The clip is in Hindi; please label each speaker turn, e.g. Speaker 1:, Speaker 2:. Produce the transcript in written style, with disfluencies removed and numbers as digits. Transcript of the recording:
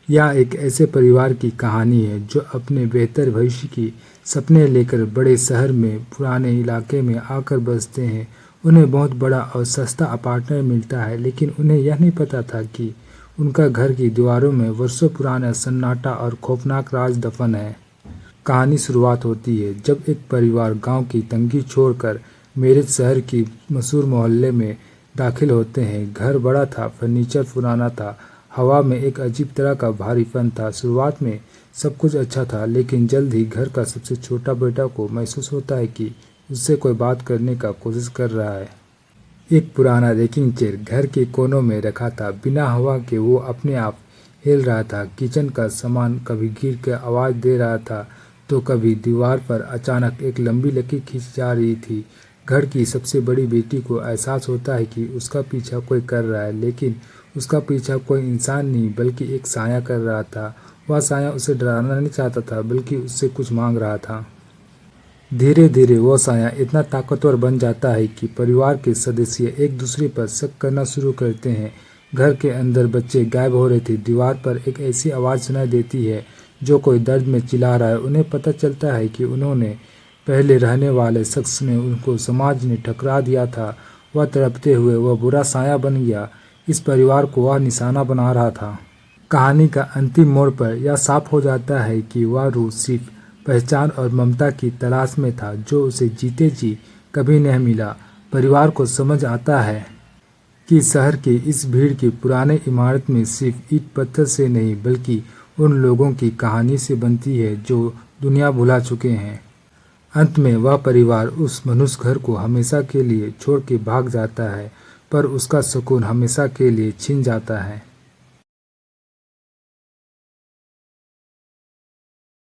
Speaker 1: यह एक ऐसे परिवार की कहानी है जो अपने बेहतर भविष्य की सपने लेकर बड़े शहर में पुराने इलाके में आकर बसते हैं। उन्हें बहुत बड़ा और सस्ता अपार्टमेंट मिलता है, लेकिन उन्हें यह नहीं पता था कि उनका घर की दीवारों में वर्षों पुराना सन्नाटा और खौफनाक राज दफन है। कहानी शुरुआत होती है जब एक परिवार गांव की तंगी छोड़कर मेरठ शहर की मशहूर मोहल्ले में दाखिल होते हैं। घर बड़ा था, फर्नीचर पुराना था, हवा में एक अजीब तरह का भारीपन था। शुरुआत में सब कुछ अच्छा था, लेकिन जल्द ही घर का सबसे छोटा बेटा को महसूस होता है कि उससे कोई बात करने का कोशिश कर रहा है। एक पुराना रेकिंग चेयर घर के कोनों में रखा था, बिना हवा के वो अपने आप हिल रहा था। किचन का सामान कभी गिर कर आवाज़ दे रहा था, तो कभी दीवार पर अचानक एक लंबी लकीर खींच जा रही थी। घर की सबसे बड़ी बेटी को एहसास होता है कि उसका पीछा कोई कर रहा है, लेकिन उसका पीछा कोई इंसान नहीं बल्कि एक साया कर रहा था। वह साया उसे डराना नहीं चाहता था, बल्कि उससे कुछ मांग रहा था। धीरे धीरे वह साया इतना ताकतवर बन जाता है कि परिवार के सदस्य एक दूसरे पर शक करना शुरू करते हैं। घर के अंदर बच्चे गायब हो रहे थे। दीवार पर एक ऐसी आवाज़ सुनाई देती है जो कोई दर्द में चिल्ला रहा है। उन्हें पता चलता है कि उन्होंने पहले रहने वाले शख्स ने उनको समाज ने ठुकरा दिया था। वह तड़पते हुए वह बुरा साया बन गया। इस परिवार को वह निशाना बना रहा था। कहानी का अंतिम मोड़ पर यह साफ हो जाता है कि वह रूह सिर्फ पहचान और ममता की तलाश में था, जो उसे जीते जी कभी नहीं मिला। परिवार को समझ आता है कि शहर की इस भीड़ की पुरानी इमारत में सिर्फ ईंट पत्थर से नहीं, बल्कि उन लोगों की कहानी से बनती है जो दुनिया भुला चुके हैं। अंत में वह परिवार उस मनुष्य घर को हमेशा के लिए छोड़ के भाग जाता है, पर उसका सुकून हमेशा के लिए छिन जाता है।